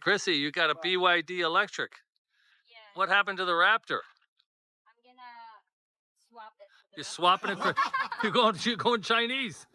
Chrissy, you got a BYD electric. Yeah. What happened to the Raptor? I'm gonna swap it. You're swapping it for you're going Chinese.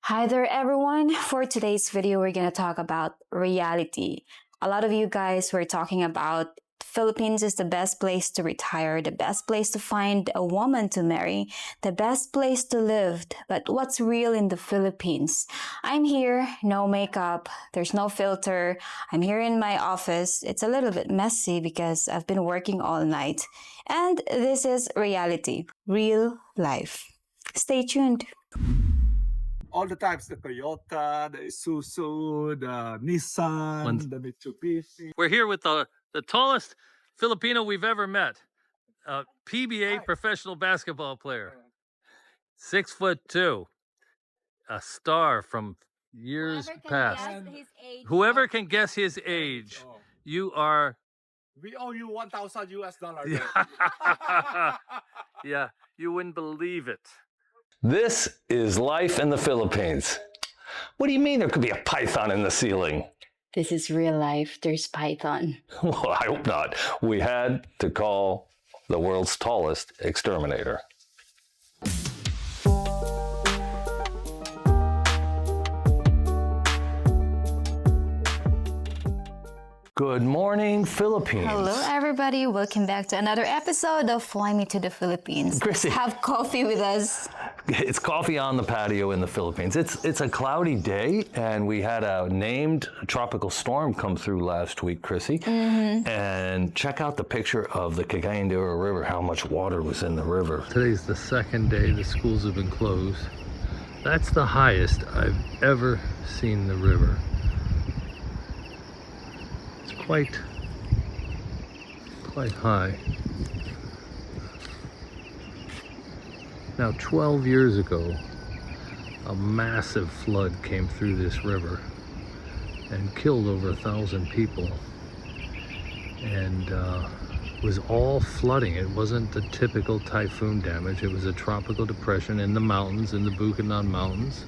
Hi there everyone. For today's video, we're going to talk about reality. A lot of you guys were talking about Philippines is the best place to retire, the best place to find a woman to marry, the best place to live. But what's real in the Philippines? I'm here, no makeup, there's no filter. I'm here in my office. It's a little bit messy because I've been working all night. And this is reality, real life. Stay tuned. All the types, the Toyota, the Isuzu, the Nissan, the Mitsubishi. We're here with the tallest Filipino we've ever met. PBA professional basketball player. 6'2". A star from years past. Whoever can guess his age, you are... We owe you $1,000 US. Yeah, you wouldn't believe it. This is life in the Philippines. What do you mean there could be a python in the ceiling? This is real life. There's python. Well, I hope not. We had to call the world's tallest exterminator. Good morning, Philippines. Hello, everybody. Welcome back to another episode of Fly Me to the Philippines. Chrissy. Have coffee with us. It's coffee on the patio in the Philippines. It's a cloudy day, and we had a named tropical storm come through last week, Chrissy. Mm-hmm. And check out the picture of the Cagayan de Oro River, how much water was in the river. Today's the second day the schools have been closed. That's the highest I've ever seen the river. It's quite high. Now, 12 years ago, a massive flood came through this river and killed over 1,000 people. And it was all flooding. It wasn't the typical typhoon damage. It was a tropical depression in the mountains, in the Bukidnon Mountains.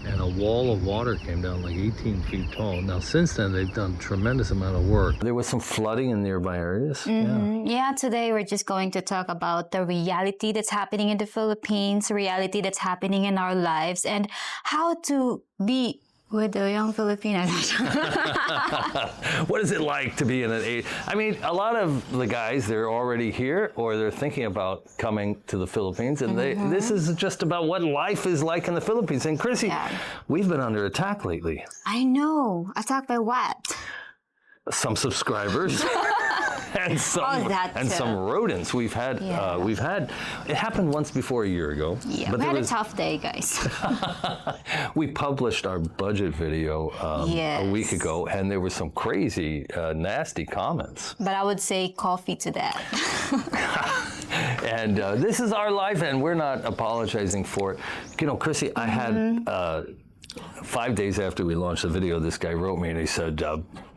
And a wall of water came down like 18 feet tall. Now, since then, they've done a tremendous amount of work. There was some flooding in nearby areas. Mm-hmm. Yeah, today we're just going to talk about the reality that's happening in the Philippines, reality that's happening in our lives, and how to be with the young Filipinas. What is it like to be in an age? I mean, a lot of the guys, they're already here or they're thinking about coming to the Philippines, and this is just about what life is like in the Philippines. And Chrissy, we've been under attack lately. I know. Attacked by what? Some subscribers. And some rodents. We've had it happened once before a year ago. Yeah, but we had a tough day, guys. We published our budget video a week ago, and there were some crazy, nasty comments. But I would say coffee to that. And this is our life, and we're not apologizing for it. You know, Chrissy, I had 5 days after we launched the video, this guy wrote me and he said,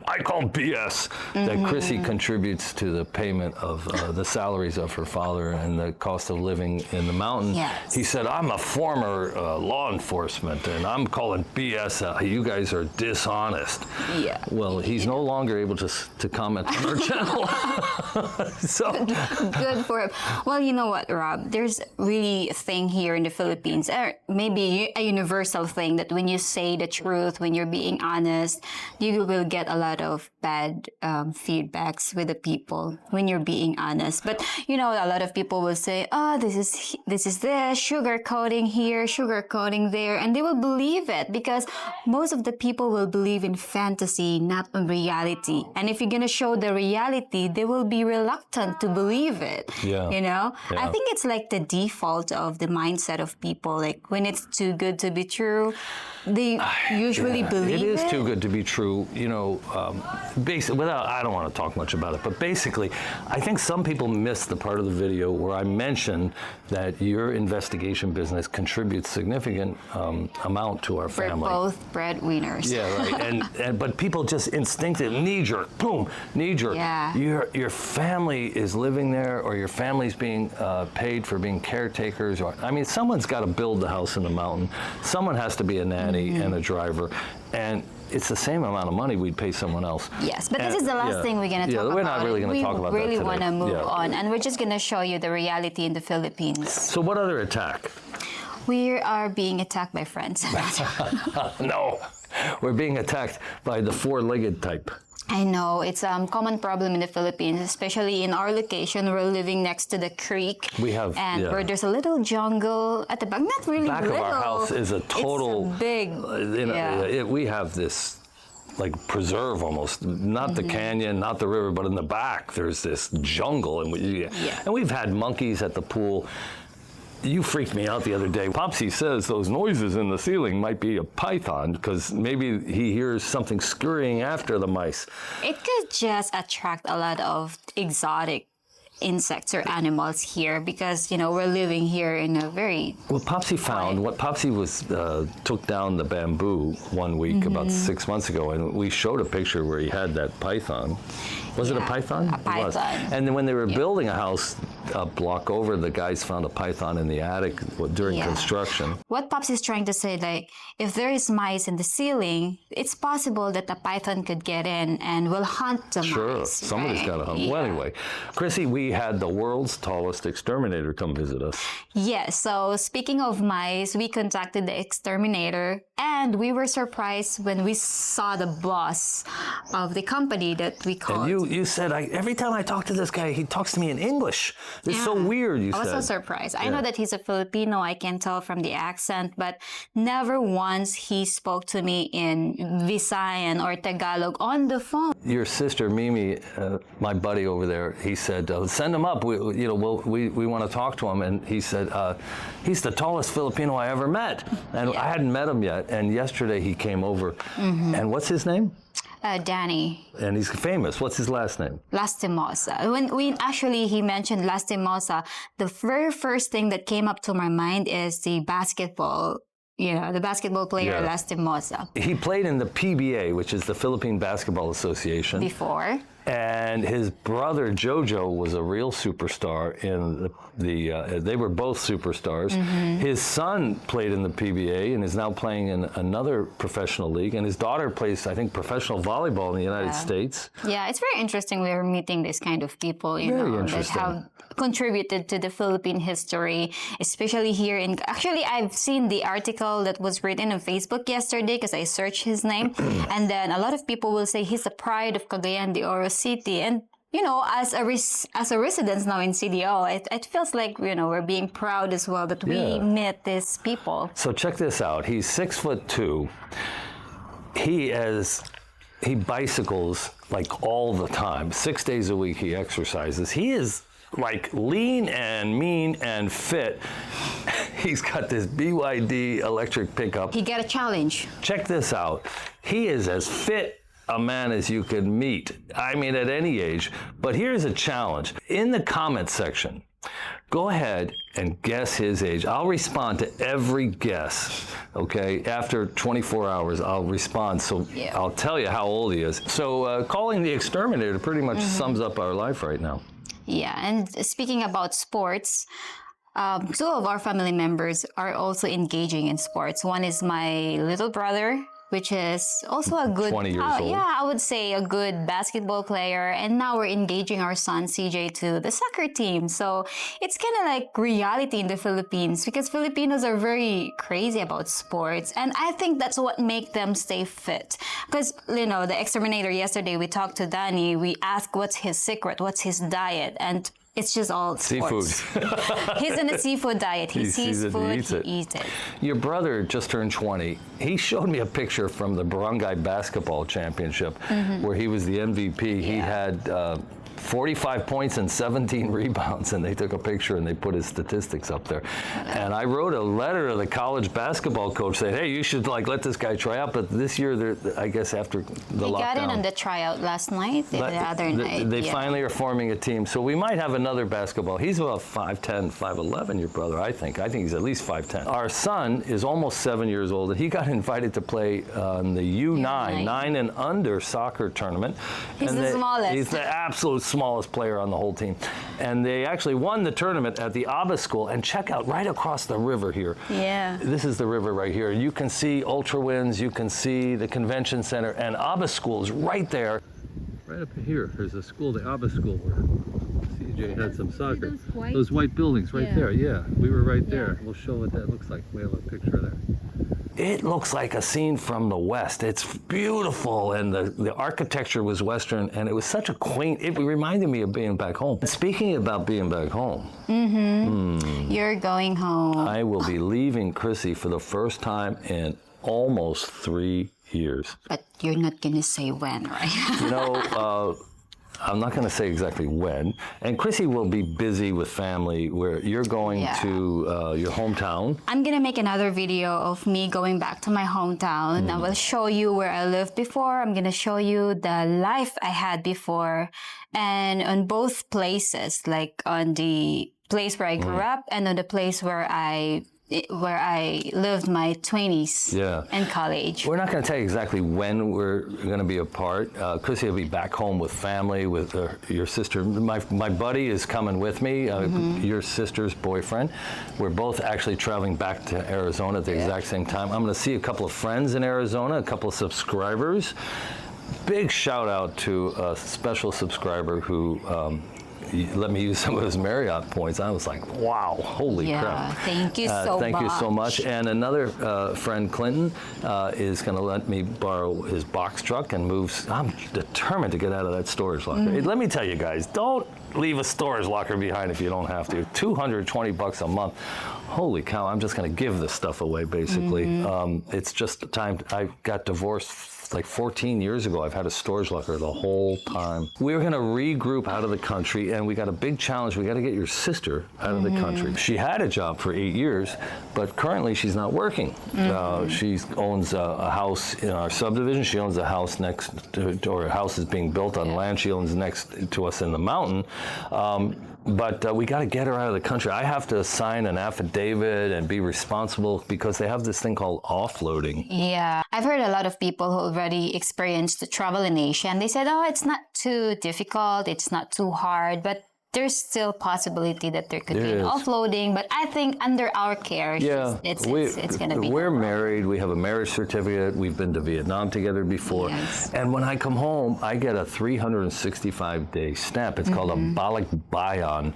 I call BS that Chrissy contributes to the payment of the salaries of her father and the cost of living in the mountain. Yes. He said, I'm a former law enforcement and I'm calling BS. You guys are dishonest. Yeah. Well, he's no longer able to comment on our channel. So good for him. Well, you know what, Rob? There's really a thing here in the Philippines, or maybe a universal thing, that when you say the truth, when you're being honest, you will get a lot of bad feedbacks with the people when you're being honest. But you know, a lot of people will say, oh, this is sugar coating here, sugar coating there, and they will believe it because most of the people will believe in fantasy, not in reality. And if you're gonna show the reality, they will be reluctant to believe it. Yeah. You know, yeah. I think it's like the default of the mindset of people. Like when it's too good to be true, they usually believe it. It is too good to be true. You know, basically, I don't want to talk much about it, but basically, I think some people missed the part of the video where I mentioned that your investigation business contributes significant amount to our family. We're both breadwinners. Yeah, right. But people just instinctively, knee-jerk, boom, knee-jerk. Yeah. Your family is living there, or your family's being paid for being caretakers. Or I mean, someone's got to build the house in the mountain. Someone has to be a nanny and a driver. And it's the same amount of money we'd pay someone else. Yes, but this is the last thing we're going to talk about. We're not really going to talk about that today. We really want to move on, and we're just going to show you the reality in the Philippines. So what other attack? We are being attacked by friends. No, we're being attacked by the four-legged type. I know, it's a common problem in the Philippines, especially in our location. We're living next to the creek. We have, and where there's a little jungle at the back. Not really back little. Of our house is a total it's a big. We have this like preserve almost, not the canyon, not the river, but in the back there's this jungle, and and we've had monkeys at the pool. You freaked me out the other day. Popsy says those noises in the ceiling might be a python because maybe he hears something scurrying after the mice. It could just attract a lot of exotic insects or animals here because, you know, we're living here in a very... Well, Popsy found, what Popsy was, took down the bamboo one week about 6 months ago, and we showed a picture where he had that python. Was it a python? A python. It was. And then when they were building a house a block over, the guys found a python in the attic during construction. What Pops is trying to say, like, if there is mice in the ceiling, it's possible that the python could get in and will hunt the mice. Sure, somebody's got to hunt. Well, anyway, Chrissy, we had the world's tallest exterminator come visit us. Yes, so speaking of mice, we contacted the exterminator and we were surprised when we saw the boss of the company that we called. And you said, every time I talk to this guy, he talks to me in English. It's so weird, you said. I was so surprised. I know that he's a Filipino, I can tell from the accent, but never once he spoke to me in Visayan or Tagalog on the phone. Your sister, Mimi, my buddy over there, he said, send him up. We want to talk to him. And he said, he's the tallest Filipino I ever met. And I hadn't met him yet. And yesterday he came over. And what's his name? Danny. And he's famous. What's his last name? Lastimosa. When he mentioned Lastimosa, the very first thing that came up to my mind is the basketball. The basketball player Lastimosa. He played in the PBA, which is the Philippine Basketball Association. Before. And his brother Jojo was a real superstar in they were both superstars. His son played in the PBA and is now playing in another professional league. And his daughter plays, I think, professional volleyball in the United States. Yeah, it's very interesting. We're meeting this kind of people, that have contributed to the Philippine history, especially here in... Actually, I've seen the article that was written on Facebook yesterday because I searched his name. And then a lot of people will say he's the pride of Cagayan de Oro City. And, as a resident now in CDO, it feels like, we're being proud as well that we met these people. So check this out. He's 6'2". He bicycles like all the time. 6 days a week he exercises. He is like lean and mean and fit. He's got this BYD electric pickup. He got a challenge. Check this out. He is as fit a man as you could meet. I mean, at any age. But here's a challenge. In the comment section, go ahead and guess his age. I'll respond to every guess, okay? After 24 hours, I'll respond. So I'll tell you how old he is. So calling the exterminator pretty much sums up our life right now. Yeah, and speaking about sports, two of our family members are also engaging in sports. One is my little brother, which is also a good... 20 years old. Yeah, I would say a good basketball player. And now we're engaging our son, CJ, to the soccer team. So it's kind of like reality in the Philippines because Filipinos are very crazy about sports. And I think that's what makes them stay fit. Because, the exterminator yesterday, we talked to Danny. We asked what's his secret, what's his diet. And it's just all sports. Seafood. He's in a seafood diet. He sees food, he eats it. Your brother just turned 20. He showed me a picture from the Barangay Basketball Championship where he was the MVP. He had 45 points and 17 rebounds, and they took a picture and they put his statistics up there. And I wrote a letter to the college basketball coach saying, hey, you should let this guy try out. But this year, I guess after the lockdown. He got in on the tryout last night, the other night. They finally are forming a team. So we might have another basketball. He's about 5'10", 5'11", your brother, I think. I think he's at least 5'10". Our son is almost 7 years old, and he got invited to play on the U9, 9 and under soccer tournament. He's the smallest. He's the absolute smallest player on the whole team. And they actually won the tournament at the ABBA school. And check out right across the river here. Yeah. This is the river right here. You can see Ultra Winds, you can see the convention center, and ABBA school is right there. Right up here, there's a school, the ABBA school, where CJ had some soccer. white- Those white buildings right Yeah. there, yeah. We were right there. We'll show what that looks like. We have a picture there. It looks like a scene from the West. It's beautiful, and the architecture was Western, and it was such a quaint, it reminded me of being back home. Speaking about being back home, You're going home. I will be leaving Chrissy for the first time in almost 3 years. But you're not gonna say when, right? You know, I'm not going to say exactly when. And Chrissy will be busy with family where you're going Yeah. to your hometown. I'm gonna make another video of me going back to my hometown. I will show you where I lived before. I'm gonna show you the life I had before, and on both places, like on the place where I grew up and on the place where I lived my 20s Yeah. and college. We're not going to tell you exactly when we're going to be apart. Chrissy will be back home with family, with your sister. My buddy is coming with me, your sister's boyfriend. We're both actually traveling back to Arizona at the exact same time. I'm going to see a couple of friends in Arizona, a couple of subscribers. Big shout out to a special subscriber who let me use some of his Marriott points. I was like, wow, holy crap. Thank you so much. Thank you so much. And another friend, Clinton, is going to let me borrow his box truck and move. I'm determined to get out of that storage locker. Let me tell you guys, don't leave a storage locker behind if you don't have to. $220 a month. Holy cow, I'm just going to give this stuff away, basically. It's just time. I got divorced like 14 years ago. I've had a storage locker the whole time. We're going to regroup out of the country, and we got a big challenge. We got to get your sister out of the country. She had a job for 8 years, but currently she's not working. She owns a house in our subdivision. She owns a house next to, or a house is being built on land she owns next to us in the mountain. But we got to get her out of the country. I have to sign an affidavit and be responsible because they have this thing called offloading. Yeah, I've heard a lot of people who already experienced travel in Asia, and they said, oh, it's not too difficult, it's not too hard, but there's still possibility that there could be an offloading. But I think under our care, it's going to be. We're married. We have a marriage certificate. We've been to Vietnam together before. Yes. And when I come home, I get a 365-day stamp. It's called a Balik Bayan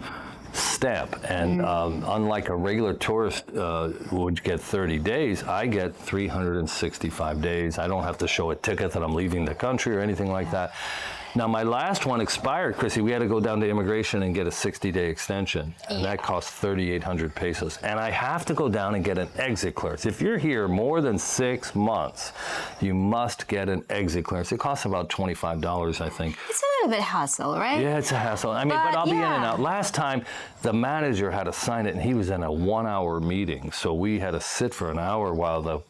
stamp. And unlike a regular tourist would get 30 days, I get 365 days. I don't have to show a ticket that I'm leaving the country or anything like that. Now, my last one expired, Chrissy. We had to go down to immigration and get a 60-day extension. And that cost 3,800 pesos. And I have to go down and get an exit clearance. If you're here more than 6 months, you must get an exit clearance. It costs about $25, I think. It's a little bit hassle, right? Yeah, it's a hassle. I mean, but I'll be in and out. Last time, the manager had to sign it, and he was in a 1-hour meeting. So we had to sit for an hour while the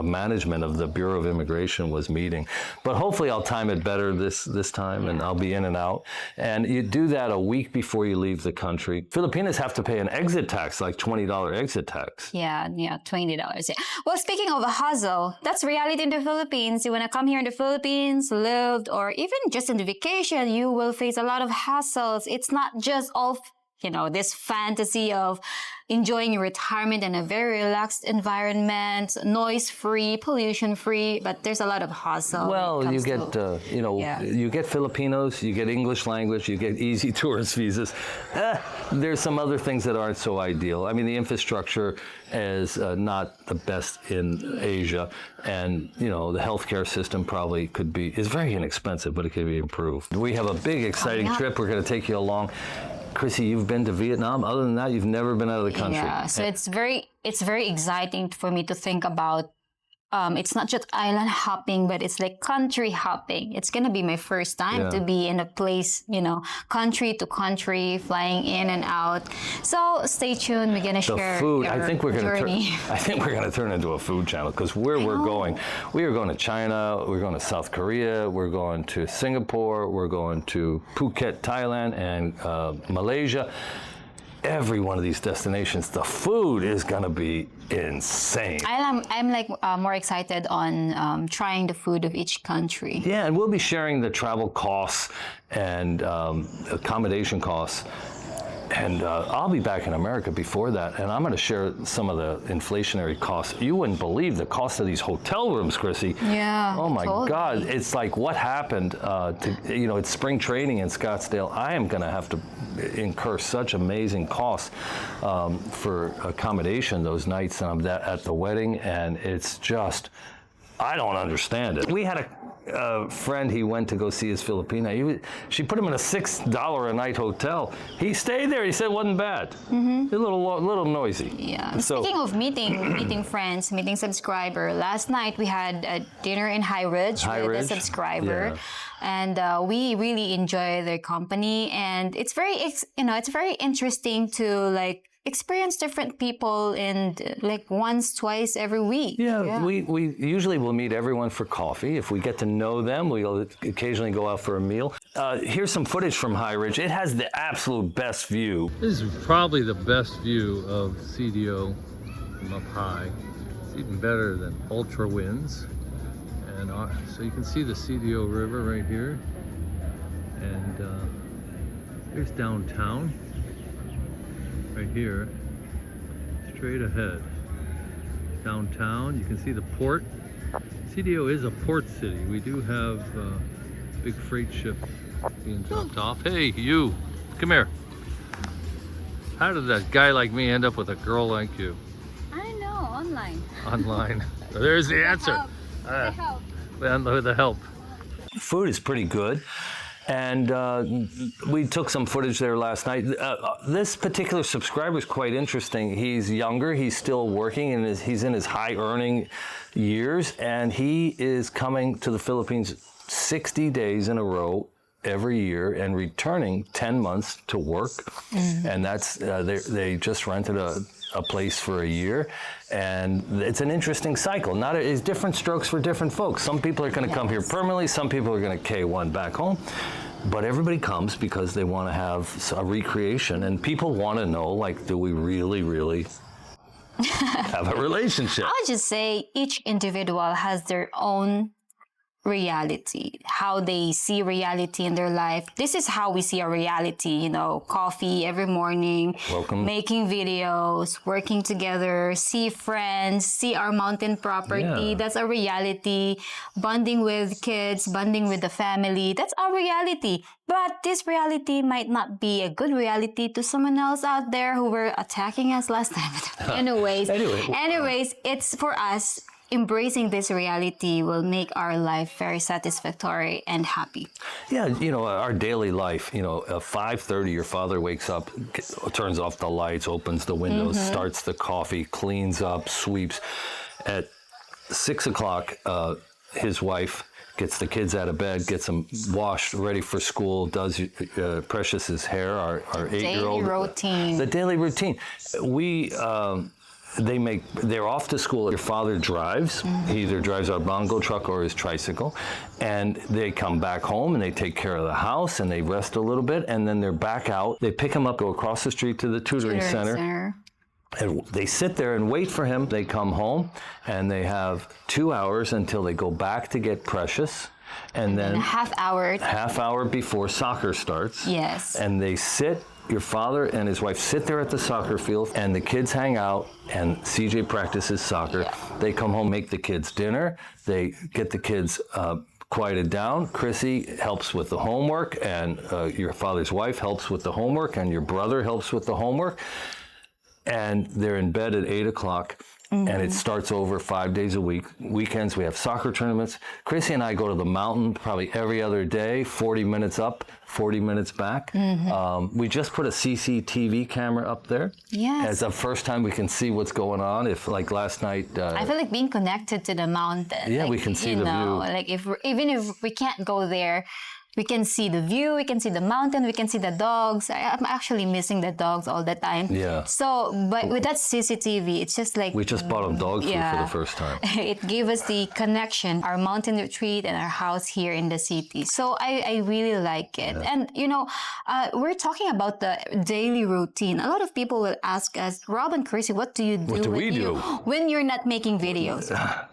management of the Bureau of Immigration was meeting. But hopefully I'll time it better this time, and I'll be in and out. And you do that a week before you leave the country. Filipinos have to pay an exit tax, like $20 exit tax. Yeah, $20. Yeah. Well, speaking of a hustle, that's reality in the Philippines. You want to come here in the Philippines, lived, or even just on the vacation, you will face a lot of hassles. It's not just all, this fantasy of enjoying your retirement in a very relaxed environment, noise-free, pollution-free, but there's a lot of hustle. Well, you get, you get Filipinos, you get English language, you get easy tourist visas. There's some other things that aren't so ideal. I mean, the infrastructure is not the best in Asia, and, the healthcare system probably is very inexpensive, but it could be improved. We have a big, exciting trip. We're going to take you along. Chrissy, you've been to Vietnam. Other than that, you've never been out of the country. Yeah, so it's very exciting for me to think about. It's not just island hopping, but it's like country hopping. It's gonna be my first time to be in a place, country to country, flying in and out. So stay tuned. We're gonna share food. Your I think we're journey. gonna turn into a food channel because where we're going, we are going to China, we're going to South Korea, we're going to Singapore, we're going to Phuket, Thailand, and Malaysia. every one of these destinations. The food is gonna be insane. I'm like more excited on trying the food of each country. Yeah, and we'll be sharing the travel costs and accommodation costs. And I'll be back in America before that, and I'm going to share some of the inflationary costs. You wouldn't believe the cost of these hotel rooms, Chrissy. Yeah. Oh my totally. God! It's like what happened it's spring training in Scottsdale. I am going to have to incur such amazing costs for accommodation those nights that I'm at the wedding, and it's just, I don't understand it. We had a friend, he went to go see his Filipina. She put him in a $6 a night hotel. He stayed there. He said it wasn't bad. A little noisy. Yeah. So, Speaking of meeting friends, meeting subscriber, last night we had a dinner in High Ridge with a subscriber. Yeah. And we really enjoy their company, and it's very interesting to like experience different people and like once, twice every week. Yeah, we usually will meet everyone for coffee. If we get to know them, we'll occasionally go out for a meal. Here's some footage from High Ridge. It has the absolute best view. This is probably the best view of CDO from up high. It's even better than ultra winds. And so you can see the CDO River right here. And here's downtown. Right here, straight ahead. Downtown, you can see the port. CDO is a port city. We do have a big freight ship being dropped off. Hey, you, come here. How did that guy like me end up with a girl like you? I don't know, online. Online. There's the answer. Help. With the help. Food is pretty good. And we took some footage there last night. This particular subscriber is quite interesting. He's younger, he's still working, and he's in his high earning years, and he is coming to the Philippines 60 days in a row every year and returning 10 months to work. And that's, they just rented a place for a year, and it's an interesting cycle. It's different strokes for different folks. Some people are going to come here permanently, some people are going to K1 back home, but everybody comes because they want to have a recreation, and people want to know, like, do we really have a relationship? I would just say each individual has their own reality, how they see reality in their life. This is how we see a reality, coffee every morning, making videos, working together, see friends, see our mountain property. Yeah. That's a reality. Bonding with kids, bonding with the family. That's our reality. But this reality might not be a good reality to someone else out there who were attacking us last time. Anyways, it's for us. Embracing this reality will make our life very satisfactory and happy. Yeah, our daily life, at 5:30, your father wakes up, turns off the lights, opens the windows, starts the coffee, cleans up, sweeps. At 6 o'clock, his wife gets the kids out of bed, gets them washed, ready for school, does Precious's hair, our 8-year-old. Daily routine. The daily routine. They're off to school. Your father drives. He either drives our bongo truck or his tricycle, and they come back home and they take care of the house and they rest a little bit, and then they're back out. They pick him up, go across the street to the tutoring center. And they sit there and wait for him. They come home and they have 2 hours until they go back to get Precious. And then a half hour before soccer starts. Yes. And they sit. Your father and his wife sit there at the soccer field, and the kids hang out, and CJ practices soccer. Yeah. They come home, make the kids dinner. They get the kids quieted down. Chrissy helps with the homework, and your father's wife helps with the homework, and your brother helps with the homework. And they're in bed at 8 o'clock. And it starts over 5 days a week. Weekends, we have soccer tournaments. Chrissy and I go to the mountain probably every other day, 40 minutes up, 40 minutes back. We just put a CCTV camera up there. Yes. It's the first time we can see what's going on. If, like last night... I feel like being connected to the mountain. Yeah, we can see the view. Like even if we can't go there, we can see the view, we can see the mountain, we can see the dogs. I'm actually missing the dogs all the time. Yeah. So, but with that CCTV, it's just like We just bought them dog food for the first time. It gave us the connection, our mountain retreat and our house here in the city. So I really like it. Yeah. And you know, we're talking about the daily routine. A lot of people will ask us, Rob and Chrissy, what do you do? What do we do? When you're not making videos?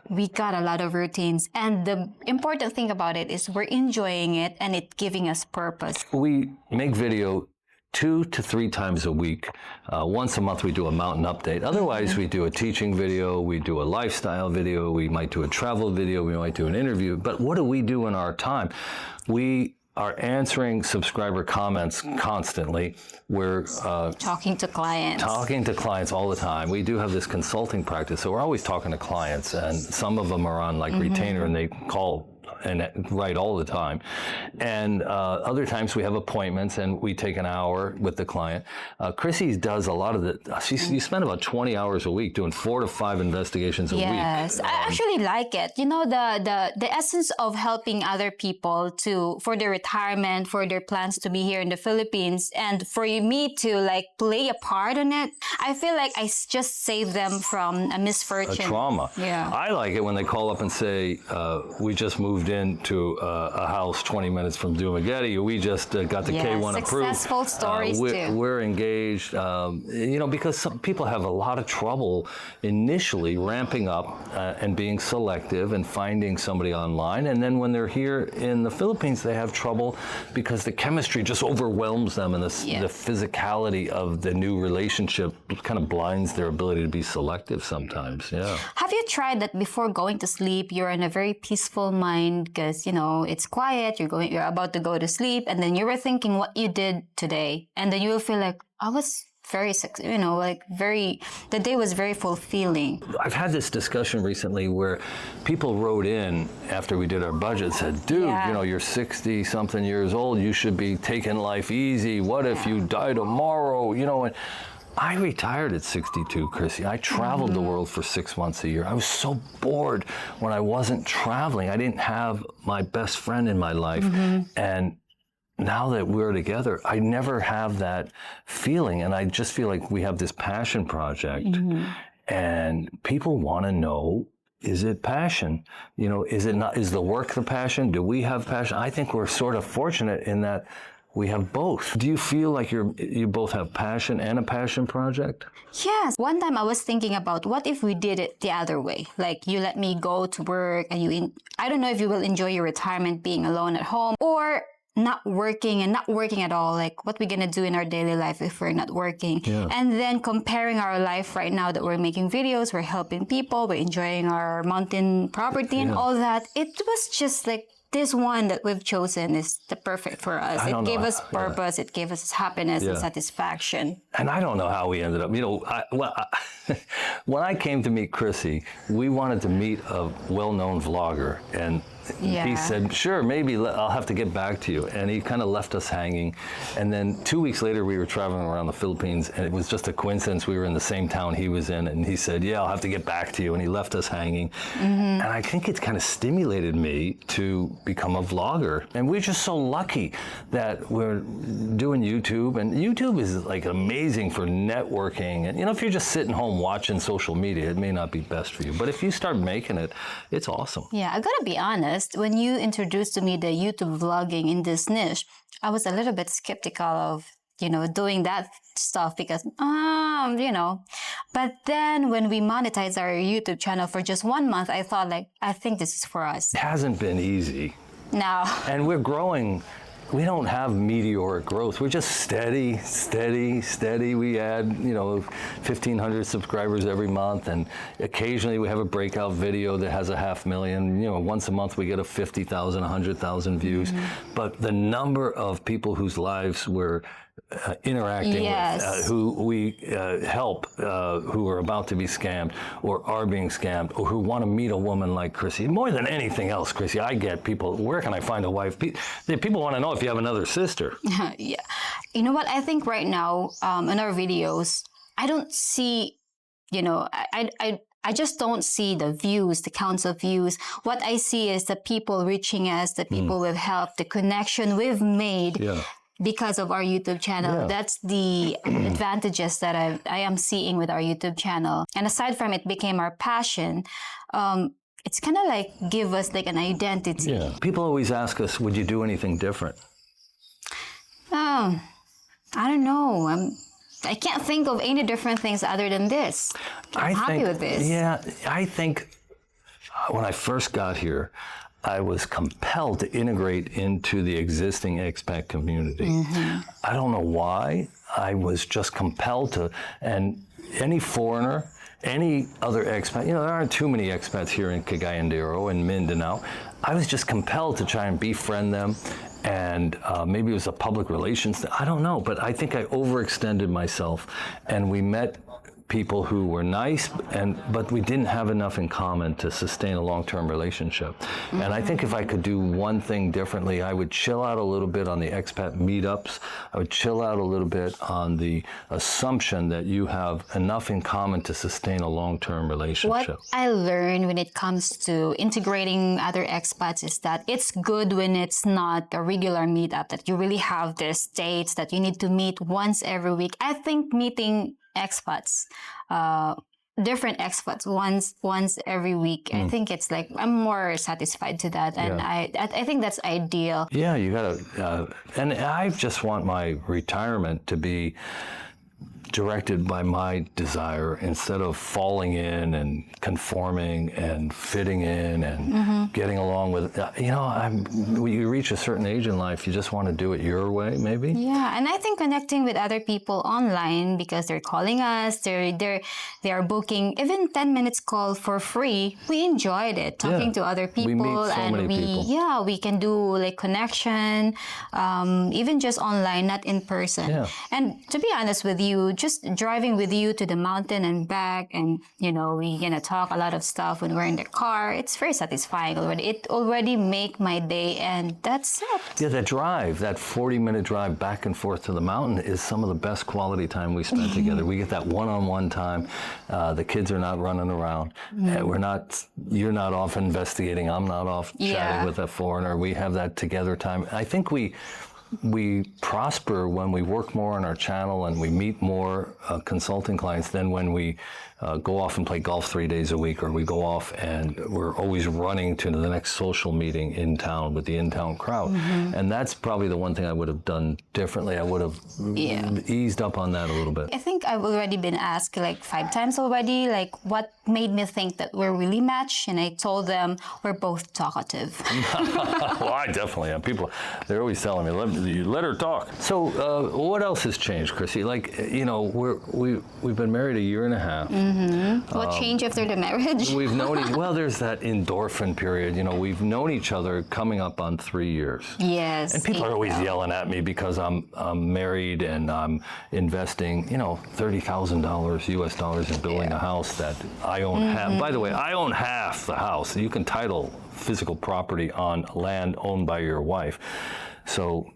We got a lot of routines. And the important thing about it is we're enjoying it and it's giving us purpose. We make video 2 to 3 times a week. Once a month we do a mountain update. Otherwise we do a teaching video, we do a lifestyle video, we might do a travel video, we might do an interview. But what do we do in our time? We are answering subscriber comments constantly. We're Talking to clients. talking to clients all the time. We do have this consulting practice, so we're always talking to clients, and some of them are on like retainer and they call and write all the time. And other times we have appointments and we take an hour with the client. Chrissy does a lot of the, you spend about 20 hours a week doing 4 to 5 investigations a week. Yes, I actually like it. You know, the essence of helping other people for their retirement, for their plans to be here in the Philippines, and for me to like play a part in it. I feel like I just saved them from a misfortune. A trauma. Yeah. I like it when they call up and say, we just moved into a house 20 minutes from Dumaguete. We just got the K1 approved. Successful stories too. We're engaged, you know, because some people have a lot of trouble initially ramping up and being selective and finding somebody online. And then when they're here in the Philippines, they have trouble because the chemistry just overwhelms them, and the physicality of the new relationship kind of blinds their ability to be selective sometimes. Yeah. Have you tried that before going to sleep, you're in a very peaceful mind because, you know, it's quiet, you're about to go to sleep, and then you were thinking what you did today, and then you will feel like, I was very, you know, like the day was very fulfilling. I've had this discussion recently where people wrote in after we did our budget, said, dude, you know, you're 60 something years old, you should be taking life easy. What if you die tomorrow? You know, and I retired at 62, Chrissy. I traveled the world for 6 months a year. I was so bored when I wasn't traveling. I didn't have my best friend in my life. And now that we're together, I never have that feeling. And I just feel like we have this passion project. And people want to know, is it passion? You know, is it not? Is the work the passion? Do we have passion? I think we're sort of fortunate in that we have both. Do you feel like you both have passion and a passion project? Yes. One time I was thinking about what if we did it the other way? Like you let me go to work and I don't know if you will enjoy your retirement being alone at home, or not working at all. Like what we're gonna do in our daily life if we're not working. And then comparing our life right now that we're making videos, we're helping people, we're enjoying our mountain property and all that. It was just like, this one that we've chosen is the perfect for us. It gave us purpose, it gave us happiness and satisfaction. And I don't know how we ended up, you know, when I came to meet Chrissy, we wanted to meet a well-known vlogger, and he said, sure, maybe I'll have to get back to you. And he kind of left us hanging. And then 2 weeks later, we were traveling around the Philippines, and it was just a coincidence. We were in the same town he was in, and he said, yeah, I'll have to get back to you. And he left us hanging. And I think it's kind of stimulated me to become a vlogger. And we're just so lucky that we're doing YouTube. And YouTube is like amazing for networking. And, you know, if you're just sitting home watching social media, it may not be best for you. But if you start making it, it's awesome. Yeah, I gotta be honest. When you introduced to me the YouTube vlogging in this niche, I was a little bit skeptical of, you know, doing that stuff because, you know. But then when we monetized our YouTube channel for just 1 month, I thought like, I think this is for us. It hasn't been easy. No. And we're growing. We don't have meteoric growth. We're just steady. We add, you know, 1,500 subscribers every month, and occasionally we have a breakout video that has 500,000. You know, once a month we get a 50,000, 100,000 views. But the number of people whose lives we're interacting with, who we help, who are about to be scammed or are being scammed, or who want to meet a woman like Chrissy. More than anything else, Chrissy, I get people, where can I find a wife? People want to know if you have another sister. Yeah. You know what? I think right now in our videos, I don't see, you know, I just don't see the views, the counts of views. What I see is the people reaching us, the people we've helped, the connection we've made because of our YouTube channel. Yeah. That's the advantages that I am seeing with our YouTube channel. And aside from it became our passion, it's kind of like give us like an identity. Yeah. People always ask us, would you do anything different? I don't know. I can't think of any different things other than this. I'm happy with this. Yeah, I think when I first got here, I was compelled to integrate into the existing expat community. I don't know why. I was just compelled to, and any foreigner, any other expat, there aren't too many expats here in Cagayan de Oro and Mindanao. I was just compelled to try and befriend them. And maybe it was a public relations thing, I don't know, but I think I overextended myself, and we met people who were nice, but we didn't have enough in common to sustain a long-term relationship. And I think if I could do one thing differently, I would chill out a little bit on the expat meetups. I would chill out a little bit on the assumption that you have enough in common to sustain a long-term relationship. What I learned when it comes to integrating other expats is that it's good when it's not a regular meetup, that you really have these dates that you need to meet once every week. I think meeting expats, different expats once every week. I think it's like I'm more satisfied to that, and I think that's ideal. Yeah, you gotta, and I just want my retirement to be directed by my desire instead of falling in and conforming and fitting in and getting along with, when you reach a certain age in life, you just want to do it your way, maybe. Yeah, and I think connecting with other people online, because they're calling us, they are booking even 10 minutes call for free. We enjoyed it, talking to other people. We meet so and many people. We can do like connection, even just online, not in person. Yeah. And to be honest with you, just driving with you to the mountain and back, and we're gonna talk a lot of stuff when we're in the car. It's very satisfying already. It already make my day, and that's it. Yeah, that 40-minute drive back and forth to the mountain is some of the best quality time we spend together. We get that one-on-one time. The kids are not running around. You're not off investigating. I'm not off chatting with a foreigner. We have that together time. I think we prosper when we work more on our channel and we meet more consulting clients than when we go off and play golf 3 days a week, or we go off and we're always running to the next social meeting in town with the in-town crowd. And that's probably the one thing I would have done differently. I would have eased up on that a little bit. I think I've already been asked like 5 times already, like what made me think that we're really matched, and I told them we're both talkative. Well, I definitely am. People, they're always telling me, let her talk. So what else has changed, Chrissy? Like, we've been married a year and a half. What changed after the marriage? We've known there's that endorphin period. We've known each other coming up on 3 years. Yes. And people are always yelling at me because I'm married and I'm investing, $30,000 US dollars in building a house that I own half. By the way, I own half the house. You can title physical property on land owned by your wife. So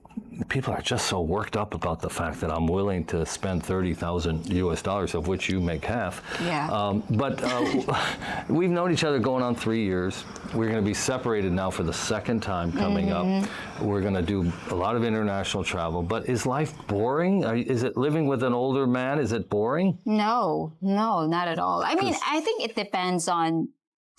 people are just so worked up about the fact that I'm willing to spend 30,000 US dollars, of which you make half. Yeah. But we've known each other going on 3 years. We're going to be separated now for the second time coming up. We're going to do a lot of international travel. But is life boring? Is it living with an older man? Is it boring? No, not at all. I mean, I think it depends on,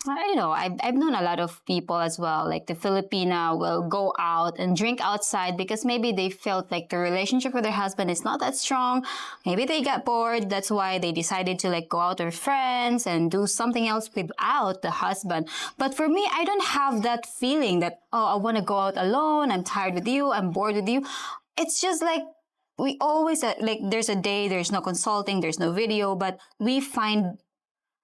I've known a lot of people as well, like the Filipina will go out and drink outside because maybe they felt like the relationship with their husband is not that strong. Maybe they got bored. That's why they decided to like go out with friends and do something else without the husband. But for me, I don't have that feeling that, I want to go out alone. I'm tired with you. I'm bored with you. It's just like, we always, there's a day, there's no consulting, there's no video, but we find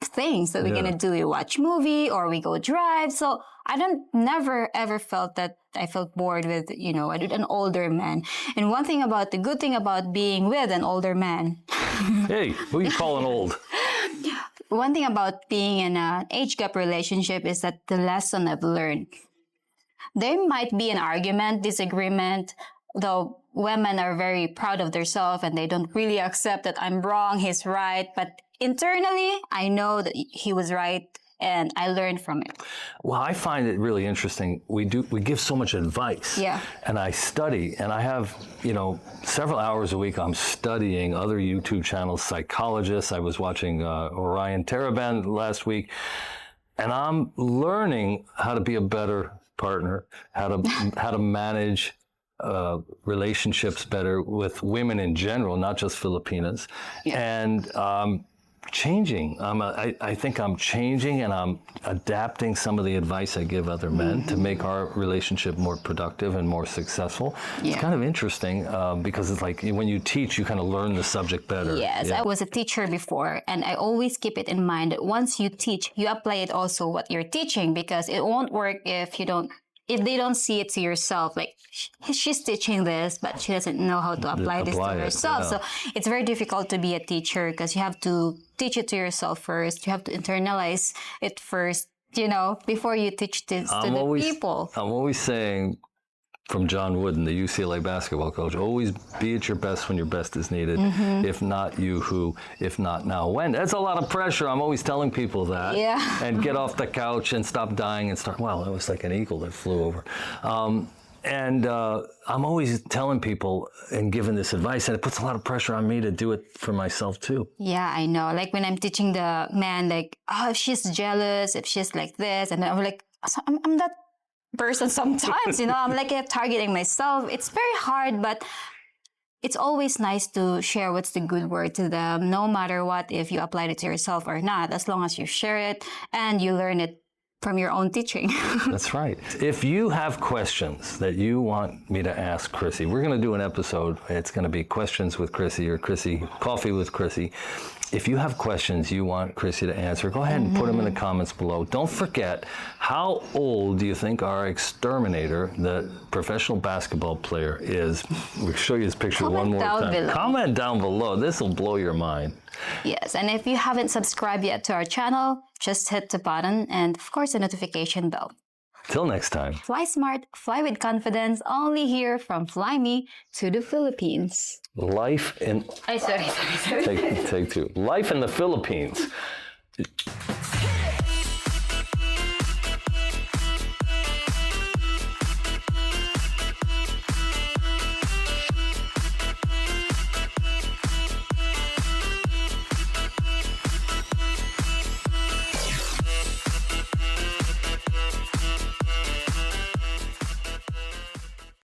things that we're gonna do. We watch movie or we go drive. So I never ever felt that I felt bored with an older man. And the good thing about being with an older man. Hey, who you calling old? One thing about being in an age gap relationship is that the lesson I've learned. There might be an argument, disagreement, though women are very proud of themselves and they don't really accept that I'm wrong, he's right. But internally, I know that he was right, and I learned from it. Well, I find it really interesting. We give so much advice. Yeah. And I study, and I have, several hours a week I'm studying other YouTube channels, psychologists. I was watching Orion Taraban last week, and I'm learning how to be a better partner, how to manage relationships better with women in general, not just Filipinas. Yeah. And changing. I think I'm changing, and I'm adapting some of the advice I give other men to make our relationship more productive and more successful. Yeah. It's kind of interesting because it's like when you teach, you kind of learn the subject better. Yes, I was a teacher before, and I always keep it in mind that once you teach, you apply it also what you're teaching, because it won't work if they don't see it to yourself. Like, she's teaching this, but she doesn't know how to apply this to herself. Yeah. So it's very difficult to be a teacher because you have to teach it to yourself first. You have to internalize it first, before you teach this to the people. I'm always saying, from John Wooden, the UCLA basketball coach, always be at your best when your best is needed. If not you, who? If not now, when? That's a lot of pressure. I'm always telling people that. Yeah. And get off the couch and stop dying and start, wow, it was like an eagle that flew over. And I'm always telling people and giving this advice, and it puts a lot of pressure on me to do it for myself too. Yeah, I know. Like when I'm teaching the man, like, oh, if she's jealous, if she's like this, and I'm like, I'm that person sometimes, I'm like targeting myself. It's very hard, but it's always nice to share what's the good word to them, no matter what, if you applied it to yourself or not, as long as you share it and you learn it from your own teaching. That's right. If you have questions that you want me to ask Chrissy, we're going to do an episode. It's going to be Questions with Chrissy, or Coffee with Chrissy. If you have questions you want Chrissy to answer, go ahead and put them in the comments below. Don't forget, how old do you think our exterminator, the professional basketball player, is? We'll show you this picture one more time. Below. Comment down below. This will blow your mind. Yes, and if you haven't subscribed yet to our channel, just hit the button and, of course, the notification bell. Till next time. Fly smart, fly with confidence, only here from Fly Me to the Philippines. Life in... Sorry. Take two. Life in the Philippines.